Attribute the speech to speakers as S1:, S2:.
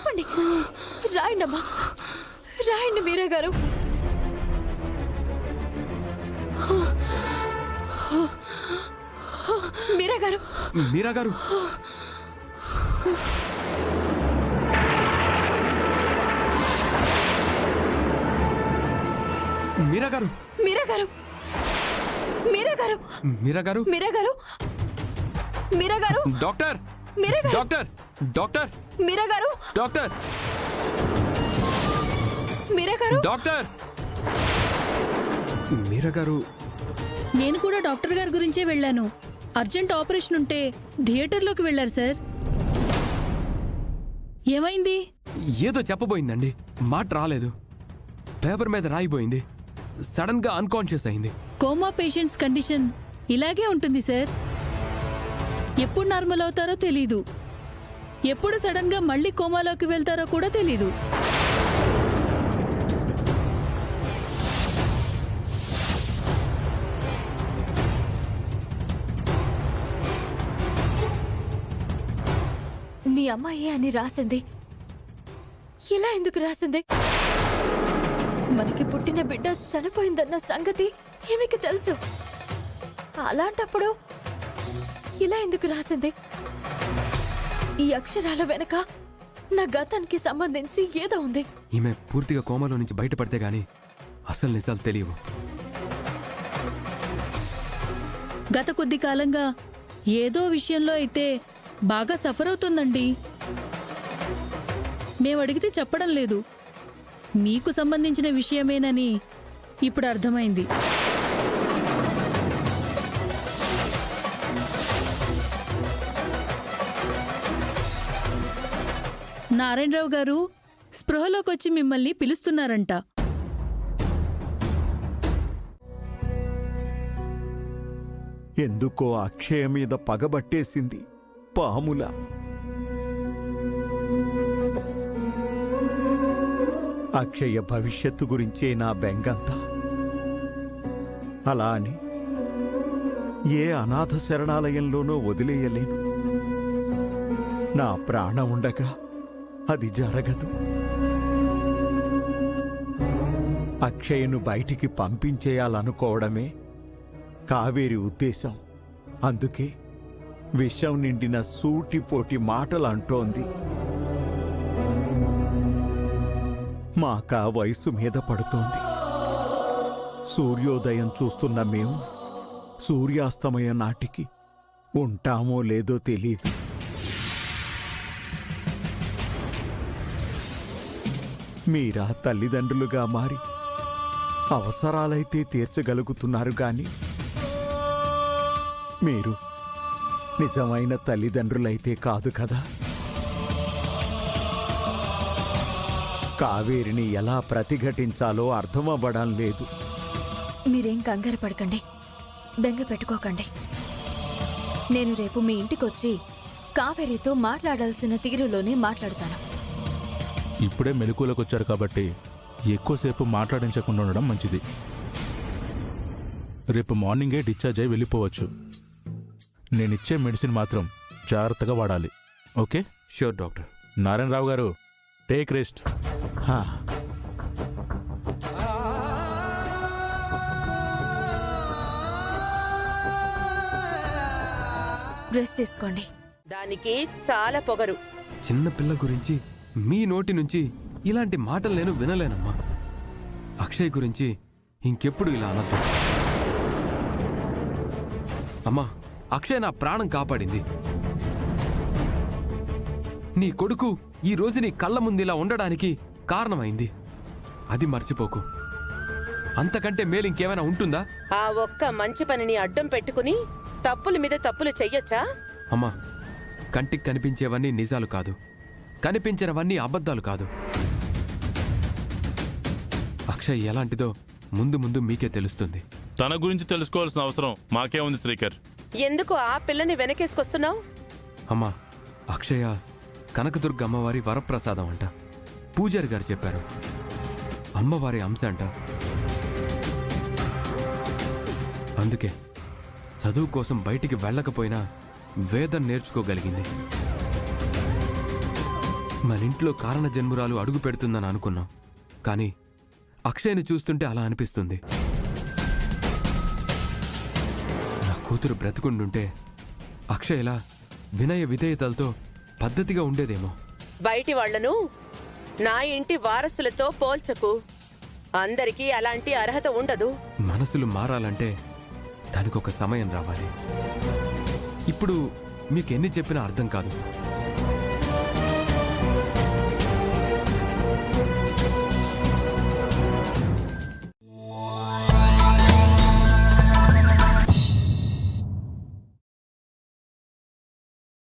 S1: చెప్పండి. రాయండి అమ్మా, రాయండి మీరా గారు. మీరా గారు,
S2: మీరా గారు, మీరా గారు,
S1: మీరా గారు, మీరా గారు,
S2: మీరా గారు,
S1: మీరా గారు, మీరా గారు,
S2: డాక్టర్,
S1: మీరా గారు,
S2: డాక్టర్, డాక్టర్,
S1: మీరా గారు,
S2: డాక్టర్,
S1: మీరా గారు,
S2: డాక్టర్, మీరా గారు.
S3: నేను కూడా డాక్టర్ గారి గురించే వెళ్ళాను. అర్జెంట్ ఆపరేషన్ ఉంటే థియేటర్లోకి వెళ్ళారు సార్. ఏమైంది?
S2: ఏదో చెప్పబోయిందండి, మాట రాలేదు. పేపర్ మీద రాయిపోయింది. సడన్ గా అన్కాన్షియస్ అయింది.
S3: కోమా పేషెంట్స్ కండిషన్ ఇలాగే ఉంటుంది సార్. ఎప్పుడు నార్మల్ అవుతారో తెలీదు, ఎప్పుడు సడన్ గా మళ్ళీ కోమాలోకి వెళ్తారో కూడా తెలీదు.
S1: నీ అమ్మాయి అని రాసింది. ఇలా ఎందుకు రాసింది? మనకి పుట్టిన బిడ్డ చనిపోయిందన్న సంగతి ఈమెకి తెలుసు. అలాంటప్పుడు ఇలా ఎందుకు రాసింది? ఈ అక్షరాల వెనక నా గతానికి సంబంధించి ఏదో ఉంది.
S2: ఈమె పూర్తిగా కోమాలో నుంచి బయటపడితే గాని అసలు నిజాలు తెలియవు.
S3: గత కొద్ది కాలంగా ఏదో విషయంలో అయితే బాగా సఫర్ అవుతుందండి. మేము అడిగితే చెప్పడం లేదు. మీకు సంబంధించిన విషయమేనని ఇప్పుడు అర్థమైంది. నారాయణరావు గారు స్పృహలోకొచ్చి మిమ్మల్ని పిలుస్తున్నారంట.
S4: ఎందుకో అక్షయ మీద పగబట్టేసింది పాముల. అక్షయ భవిష్యత్తు గురించే నా బెంగంతా. అలా అని ఏ అనాథ శరణాలయంలోనో వదిలేయలేను. నా ప్రాణం ఉండగా అది జరగదు. అక్షయను బయటికి పంపించేయాలనుకోవడమే కావేరి ఉద్దేశం. అందుకే విషం నిండిన సూటిపోటి మాటలు అంటోంది. మాకా వయసు మీద పడుతోంది. సూర్యోదయం చూస్తున్న మేము సూర్యాస్తమయం నాటికి ఉంటామో లేదో తెలీదు. మీరా తల్లిదండ్రులుగా మారి అవసరాలైతే తీర్చగలుగుతున్నారు గాని మీరు నిజమైన తల్లిదండ్రులైతే కాదు కదా. కావేరిని ఎలా ప్రతిఘటించాలో అర్థమవ్వడం లేదు.
S1: మీరేం కంగారు పడకండి, బెంగ పెట్టుకోకండి. నేను రేపు మీ ఇంటికొచ్చి కావేరితో మాట్లాడాల్సిన తీరులోనే మాట్లాడతాను.
S5: ఇప్పుడే మెలకువలోకి వచ్చారు కాబట్టి ఎక్కువసేపు మాట్లాడించకుండా ఉండడం మంచిది. రేపు మార్నింగే డిశ్చార్జ్ అయి వెళ్ళిపోవచ్చు. నేనిచ్చే మెడిసిన్ మాత్రం జాగ్రత్తగా వాడాలి. ఓకే?
S2: Sure doctor.
S5: నారాయణరావు గారు, టేక్ రెస్ట్.
S1: రెస్ట్ తీసుకోండి.
S6: దానికి చాలా పొగరు.
S2: చిన్న పిల్ల గురించి మీ నోటి నుంచి ఇలాంటి మాటలు నేను వినలేనమ్మా. అక్షయ్ గురించి ఇంకెప్పుడు ఇలా అనద్దు అమ్మా. అక్షయ్ నా ప్రాణం కాపాడింది. నీ కొడుకు ఈ రోజు నీ కళ్ళ ముందిలా ఉండడానికి కారణమైంది. అది మర్చిపోకు. అంతకంటే మేలు ఇంకేమైనా ఉంటుందా?
S6: ఆ ఒక్క మంచి పనిని అడ్డం పెట్టుకుని తప్పుల మీద తప్పులు చెయ్యొచ్చా?
S2: అమ్మా, కంటికి కనిపించేవన్నీ నిజాలు కాదు, కనిపించినవన్నీ అబద్ధాలు కాదు. అక్షయ్ ఎలాంటిదో ముందు ముందు మీకే తెలుస్తుంది.
S7: తన గురించి తెలుసుకోవాల్సిన అవసరం మాకే ఉంది శ్రీకర్.
S6: ఎందుకు ఆ పిల్లని వెనకేసుకొస్తున్నావు?
S2: అమ్మా, అక్షయ కనకదుర్గ అమ్మవారి వరప్రసాదం అంట. పూజారి గారు చెప్పారు. అమ్మవారి అంశ అంట. అందుకే చదువు కోసం బయటికి వెళ్ళకపోయినా వేదం నేర్చుకోగలిగింది. మన ఇంట్లో కారణ జన్మురాలు అడుగు పెడుతుందని అనుకున్నాం, కానీ అక్షయ్ని చూస్తుంటే అలా అనిపిస్తుంది. నా కూతురు బ్రతుకుండుంటే అక్షయ్లా వినయ విధేయతలతో పద్ధతిగా ఉండేదేమో.
S6: బయటి వాళ్లను నా ఇంటి వారసులతో పోల్చకు. అందరికీ అలాంటి అర్హత ఉండదు.
S2: మనసులు మారాలంటే దానికొక సమయం రావాలి. ఇప్పుడు మీకెన్ని చెప్పినా అర్థం కాదు.